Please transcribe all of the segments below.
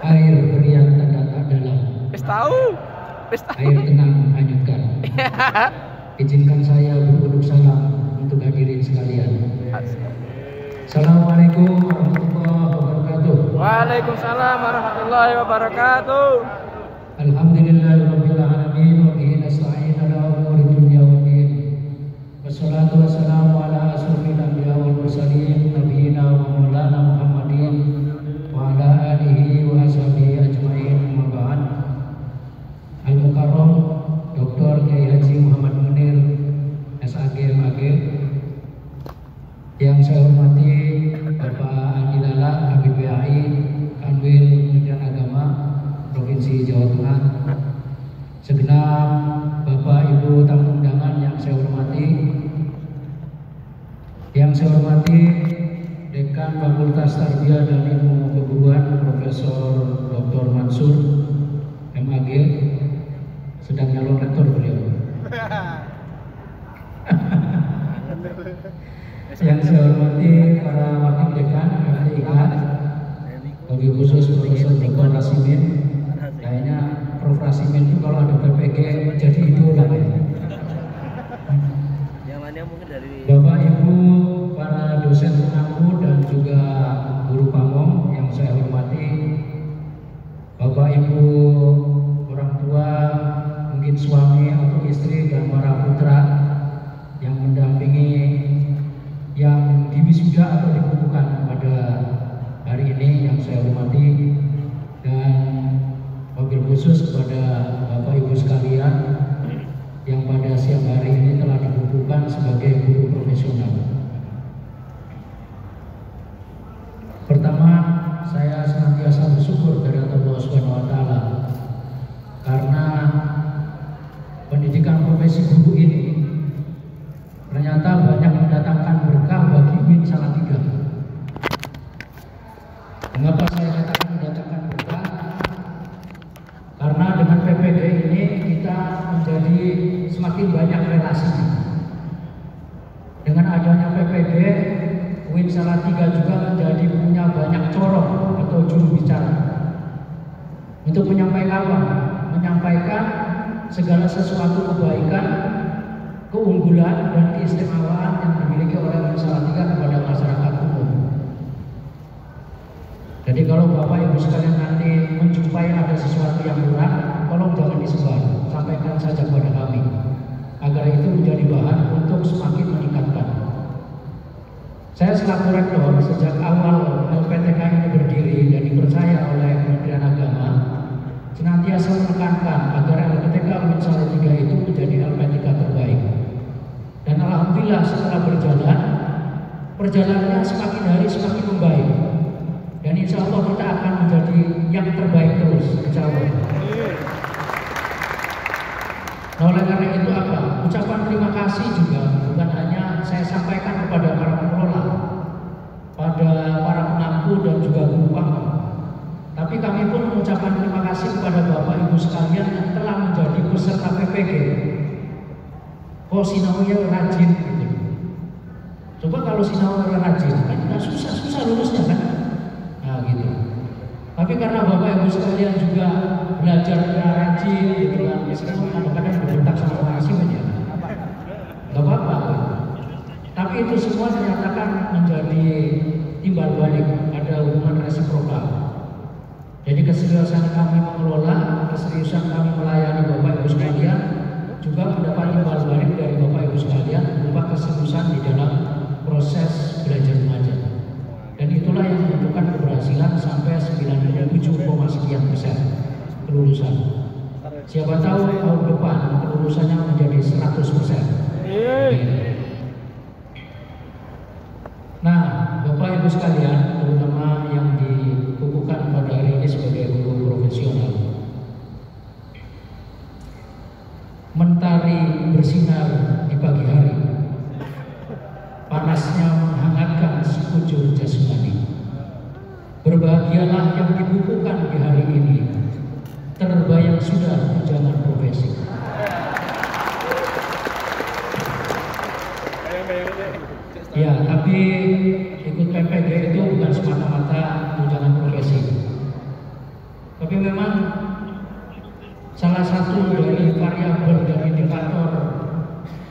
Air berian tanda tak dalam. Tahu. Air tenang hanyutkan. Izinkan saya beruluk salam untuk hadirin sekalian. Assalamualaikum warahmatullahi wabarakatuh. Waalaikumsalam warahmatullahi wabarakatuh. Alhamdulillahirabbil alamin wa bihi nasta'in ala umuri dunya waddin. Wassalatu wassalamu ala asrofil anbiya wal mursalin nabiyina wa maulana Muhammadin wa ala alihi wa ashabihi ajmain. Amma ba'd. Al-Mukarram Dr. Kiai Haji Muhammad Munir SAG MAG, yang saya hormati Bapak Andi Lala Kabid PAI Kanwil Kementerian Agama Provinsi Jawa Tengah, segenap Bapak Ibu tamu undangan yang saya hormati, Dekan Fakultas Tarbiyah dan Ilmu Keguruan Profesor Dr. Mansur MAG, sedang nyalon rektor beliau. Yang saya hormati para wakil dekan FTIK, lebih khusus Profesor Dr. Rasimin. Kayaknya Prof. Rasimin itu kalau ada PPG jadi idola ya. Bapak Ibu para dosen pengaku dan juga guru pamong yang saya hormati, Bapak Ibu orang tua, mungkin suami atau istri dan para putra yang mendampingi yang diwisuda atau dikukuhkan pada hari ini yang saya hormati, dan wabil khusus kepada Bapak Ibu sekalian yang pada siang hari ini telah dikukuhkan sebagai guru profesional. Pertama, saya senantiasa bersyukur kepada Allah Subhanahu wa taala karena pendidikan profesi guru ini ternyata banyak mendatangkan berkah bagi UIN Salatiga. Mengapa saya katakan mendatangkan berkah? Karena dengan PPG ini kita menjadi semakin banyak relasi. Dengan adanya PPG, UIN Salatiga juga menjadi punya banyak corong atau juru bicara untuk menyampaikan apa? Menyampaikan segala sesuatu kebaikan, keunggulan dan keistimewaan yang dimiliki oleh UIN Salatiga kepada masyarakat umum. Jadi kalau Bapak Ibu sekalian nanti menjumpai ada sesuatu yang kurang, tolong jangan disebar, sampaikan saja kepada kami agar itu menjadi bahan untuk semakin meningkatkan. Saya selaku rektor sejak awal LPTK ini berdiri dan dipercaya oleh Kementerian Agama, senantiasa menekankan agar LPTK UIN Salatiga itu menjadi LPTK terbaik. Dan alhamdulillah setelah berjalan, perjalanannya semakin hari semakin membaik. Dan insya Allah kita akan menjadi yang terbaik terus, insya Allah. Nah, oleh karena itu apa? Ucapan terima kasih juga bukan hanya saya sampaikan kepada para pengelola, pada para pengaku dan juga guru pamong, tapi kami pun mengucapkan terima kasih kepada Bapak Ibu sekalian yang telah menjadi peserta PPG. Oh, sinaunya rajin gitu. Coba kalau sinaunya rajin, kan nggak susah lulusnya kan? Nah gitu. Tapi karena Bapak Ibu sekalian juga belajarnya rajin gitu kan, meskipun kadang-kadang berbentak sama Pak Asimin ya, nggak apa-apa. Tapi itu semua dinyatakan menjadi timbal balik, ada hubungan resiprokal. Jadi keseriusan kami mengelola, keseriusan kami melayani Bapak Ibu sekalian juga mendapat timbal balik dari Bapak Ibu sekalian berupa keseriusan di dalam proses belajar mengajar. Dan itulah yang menentukan keberhasilan sampai 97,sekian% kelulusan. Siapa tahu tahun depan kelulusannya menjadi 100%. Nah, Bapak Ibu sekalian, terutama yang dikukuhkan pada hari ini sebagai guru profesional, mentari bersinar di pagi hari, panasnya menghangatkan sekujur jasmani. Berbahagialah yang dibukukan di hari ini, terbayang sudah tunjangan profesi. Ya, tapi ikut PPG itu bukan semata-mata tunjangan satu dari variabel dan indikator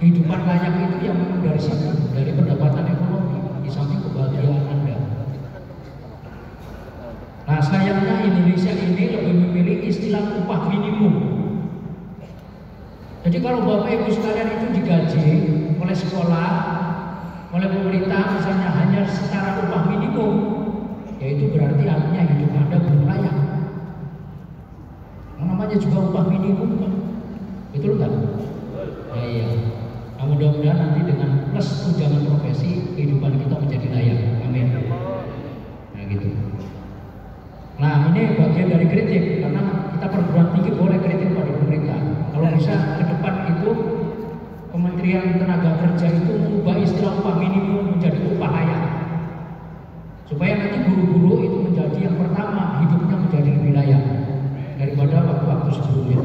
kehidupan layak itu yang dari situ, dari pendapatan ekonomi, di samping kebahagiaan Anda. Nah, sayangnya Indonesia ini lebih memilih istilah upah minimum. Jadi kalau Bapak Ibu sekalian itu digaji oleh sekolah, oleh pemerintah misalnya hanya setara upah minimum, yaitu berarti artinya hidup Anda belum layak. Namanya juga upah minimum kan, betul kan? Ya, iya. Nah, mudah-mudahan nanti dengan plus tunjangan profesi kehidupan kita menjadi layak. Amin. Nah gitu. Nah ini bagian dari kritik, karena kita perguruan tinggi boleh kritik pada pemerintah. Kalau bisa ke depan itu Kementerian Tenaga Kerja itu mengubah istilah upah minimum menjadi upah layak, supaya nanti guru-guru itu menjadi yang pertama hidupnya menjadi lebih layak daripada waktu-waktu sebelumnya.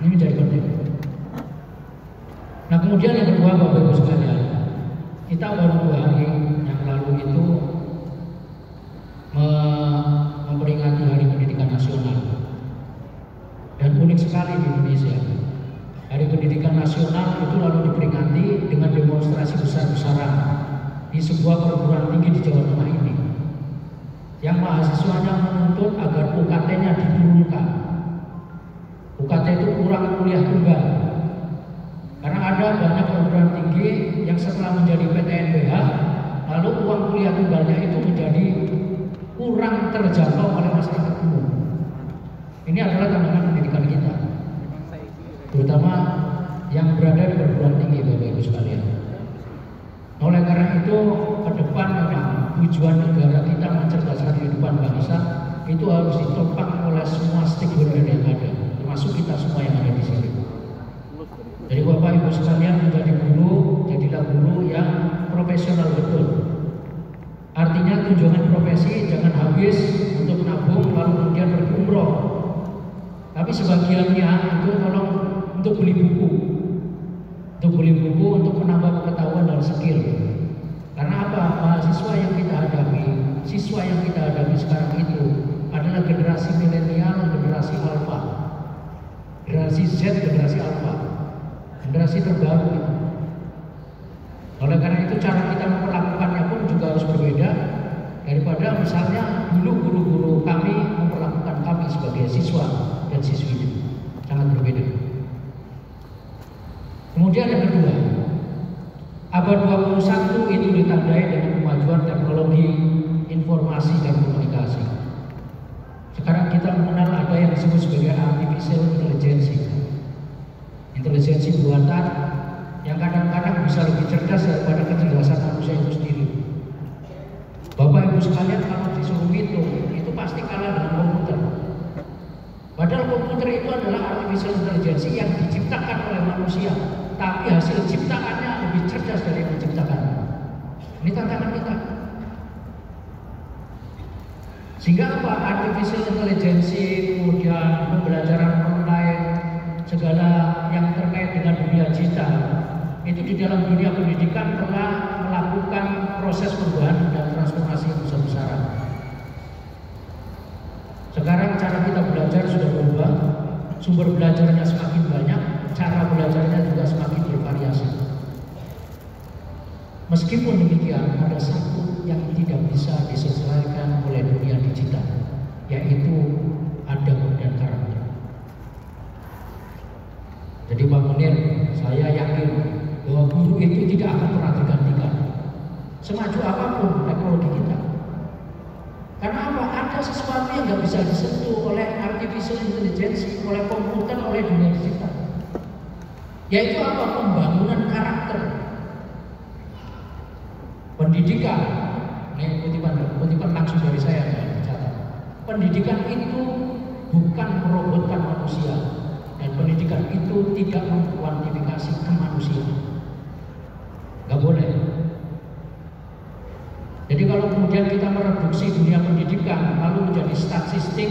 Ini menjadi penting. Nah kemudian yang kedua Bapak Ibu sekalian, kita baru 2 hari yang lalu itu memperingati Hari Pendidikan Nasional. Dan unik sekali di Indonesia, Hari Pendidikan Nasional itu lalu diperingati dengan demonstrasi besar-besaran di sebuah perguruan tinggi di Jawa Tengah ini, yang mahasiswanya menuntut agar UKT-nya diturunkan. UKT itu kurang kuliah tunggal, karena ada banyak perguruan tinggi yang setelah menjadi PTNBH, lalu uang kuliah tunggalnya itu menjadi kurang terjangkau oleh masyarakat umum. Ini adalah tantangan pendidikan kita, terutama yang berada di perguruan tinggi, Bapak Ibu sekalian. Oleh karena itu, ke depan memang tujuan negara kita mencerdaskan kehidupan bangsa itu harus ditopang oleh semua stakeholder yang ada, termasuk kita semua yang ada di sini. Jadi Bapak Ibu sekalian, menjadi guru, jadilah guru yang profesional betul. Artinya tunjangan profesi jangan habis untuk nabung lalu kemudian pergi umroh, tapi sebagiannya itu tolong untuk beli buku, untuk menambah pengetahuan dan skill. Karena apa? Mahasiswa yang kita hadapi, siswa yang kita hadapi sekarang itu adalah generasi milenial, generasi alfa, generasi Z, generasi alfa, generasi terbaru itu. Oleh karena itu cara kita memperlakukannya pun juga harus berbeda daripada misalnya dulu guru-guru kami memperlakukan kami sebagai siswa dan siswi, sangat berbeda. Kemudian yang kedua, abad 21 itu ditandai dengan kemajuan teknologi informasi dan komunikasi. Sekarang kita mengenal ada yang disebut sebagai artificial intelligence, intelijensi buatan yang kadang-kadang bisa lebih cerdas daripada kecerdasan manusia itu sendiri. Bapak Ibu sekalian, kalau disuruh hitung itu pasti kalah dengan komputer. Padahal komputer itu adalah artificial intelligence yang diciptakan oleh manusia, tapi hasil ciptaannya lebih cerdas dari yang menciptakan. Ini tantangan kita. Sehingga apa? Artificial intelligence, kemudian pembelajaran online, segala yang terkait dengan dunia digital itu di dalam dunia pendidikan telah melakukan proses perubahan dan transformasi yang besar-besaran. Sekarang cara kita belajar sudah berubah, sumber belajarnya semakin banyak, cara belajarnya juga semakin bervariasi. Meskipun demikian, ada satu yang tidak bisa disesuaikan oleh dunia digital, yaitu adab dan karakter. Jadi Pak Munir, saya yakin bahwa guru itu tidak akan pernah tergantikan semaju apapun teknologi kita. Karena apa? Ada sesuatu yang nggak bisa disentuh oleh artificial intelligence, oleh komputer, oleh dunia digital. Yaitu apa? Pembangunan karakter, pendidikan. Ini kutipan langsung dari saya, catat. Pendidikan itu bukan merobotkan manusia, dan pendidikan itu tidak mengkuantifikasi kemanusiaan. Gak boleh. Jadi kalau kemudian kita mereduksi dunia pendidikan lalu menjadi statistik,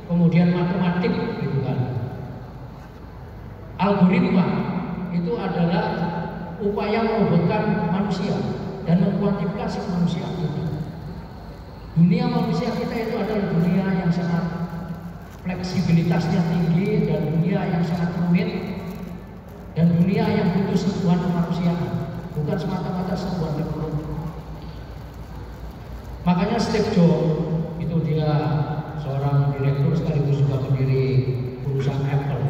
kemudian matematik, gitu kan. Algoritma itu adalah upaya merobotkan manusia dan mengkuantifikasi kemanusiaan kita. Dunia manusia kita itu adalah dunia yang sangat fleksibilitasnya tinggi dan dunia yang sangat rumit dan dunia yang butuh sentuhan kemanusiaan, bukan semata-mata sentuhan teknologi. Makanya Steve Jobs itu dia seorang direktur sekaligus juga pendiri perusahaan Apple.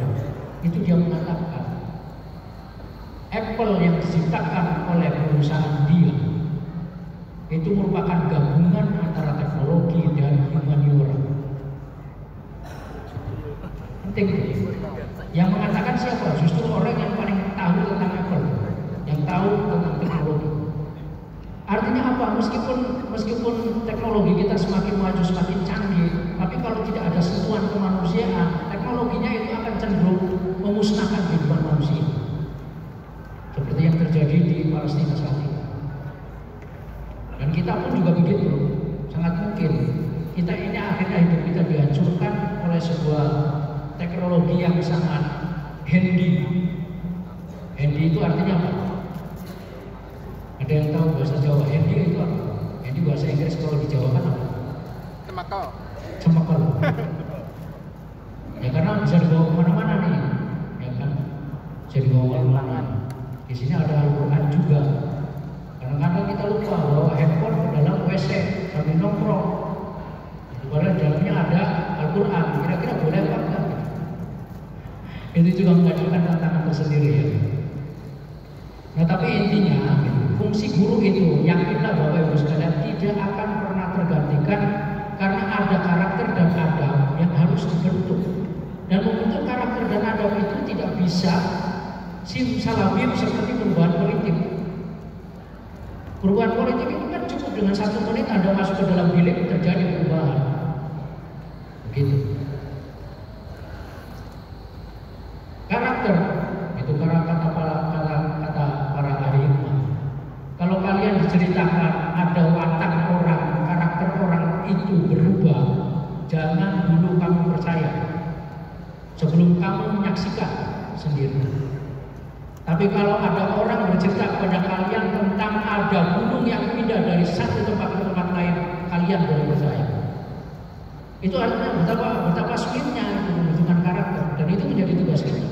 Itu dia mengatakan Apple yang diciptakan oleh perusahaan dia itu merupakan gabungan antara teknologi dan humaniora. Penting itu. Yang mengatakan siapa? Justru orang yang paling tahu tentang Apple, yang tahu tentang teknologi. Artinya apa? Meskipun teknologi kita semakin maju, semakin canggih, tapi kalau tidak ada sentuhan kemanusiaan, teknologinya itu akan cenderung memusnahkan kehidupan manusia. Seperti yang terjadi di Palestina saat ini. Dan kita pun juga begitu. Sangat mungkin kita ini akhirnya hidup kita dihancurkan oleh sebuah teknologi yang sangat handy. Handy itu artinya apa? Ada yang tahu bahasa Jawa? Handy itu apa? Handy bahasa Inggris kalau di Jawa kan apa? Cemakal. Cemakal. Ya karena bisa dibawa kemana-mana nih, ya kan? Bisa dibawa kemana-mana. Di sini ada Al-Quran juga. Kadang-kadang kita lupa bahwa handphone ke dalam WC sambil nongkrong. Padahal dalamnya ada Al-Quran. Kira-kira boleh apa enggak? Itu juga mengajukan tantangan tersendiri ya. Nah tapi intinya fungsi guru itu yakinlah Bapak Ibu sekalian tidak akan pernah tergantikan karena ada karakter dan adab yang harus dibentuk. Dan membentuk karakter dan adab itu tidak bisa simsalabim seperti perubahan politik. Perubahan politik itu kan cukup dengan 1 menit Anda masuk ke dalam bilik terjadi perubahan. Begitu. Karakter itu kata para ahli hikmah. Kalau kalian diceritakan ada watak orang, karakter orang itu berubah, jangan dulu kamu percaya sebelum kamu menyaksikan sendiri. Tapi kalau ada orang bercerita kepada kalian tentang ada gunung yang pindah dari satu tempat ke tempat lain, kalian boleh percaya. Itu artinya betapa sulitnya itu membentukkan karakter, dan itu menjadi tugas kita.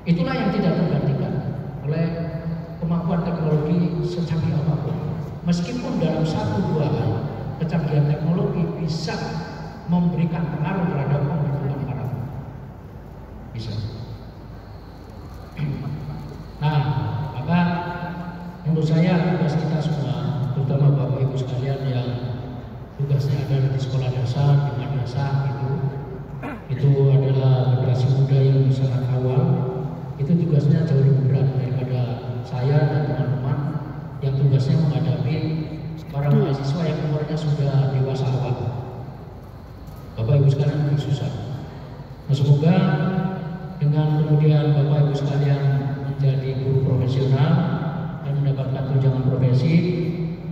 Itulah yang tidak tergantikan oleh kemampuan teknologi secanggih apapun. Meskipun dalam 1-2 hal kecanggihan teknologi bisa memberikan pengaruh terhadap pembentukan karakter. Bisa. Nah, maka menurut saya tugas kita semua, terutama Bapak Ibu sekalian yang tugasnya ada di sekolah dasar, di madrasah itu adalah generasi muda yang sangat awal. Itu tugasnya jauh lebih berat daripada saya dan teman-teman yang tugasnya menghadapi para mahasiswa yang umurnya sudah dewasa awal. Bapak Ibu sekalian lebih susah. Nah, semoga dengan kemudian Bapak Ibu sekalian menjadi guru profesional dan mendapatkan tunjangan profesi,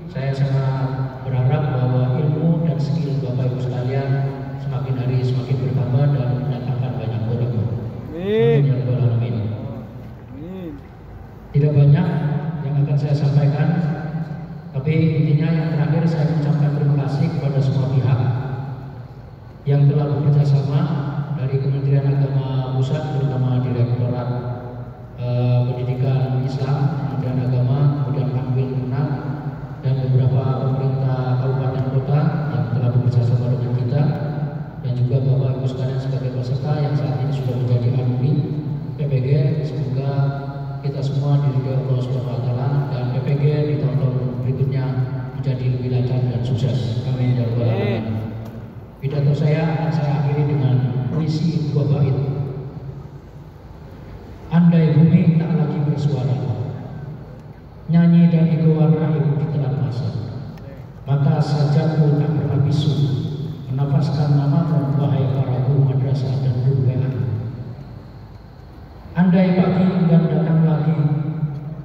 saya sangat berharap bahwa ilmu dan skill Bapak Ibu sekalian semakin hari semakin bertambah dan mendatangkan banyak berkah. Amin. Tidak banyak yang akan saya sampaikan, tapi intinya yang terakhir saya mengucapkan terima kasih kepada semua pihak yang telah bekerja sama dari Kementerian Agama Pusat, terutama Direktorat Pendidikan Islam Kementerian Agama, kemudian Kanwil Kemenang, dan beberapa pemerintah kabupaten kota yang telah bekerja sama dengan kita, dan juga Bapak Ibu sekalian sebagai peserta yang saat ini sudah menjadi alumni PPG. Semoga kita semua diridhoi Allah Subhanahu wa taala dan PPG di tahun-tahun berikutnya menjadi lebih lancar dan sukses. Amin ya rabbal alamin. Pidato saya akan saya akhiri dengan puisi 2 bait. Andai bumi tak lagi bersuara, nyanyi dan higauan rahim ditelan masa, maka sajadmu tak pernah bisu menafaskan namamu wahai para guru madrasah dan guru WA. Andai pagi enggan datang lagi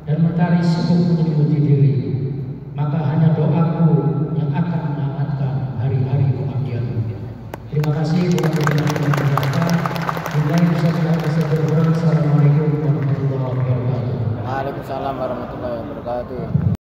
dan mentari sibuk menyelimuti diri,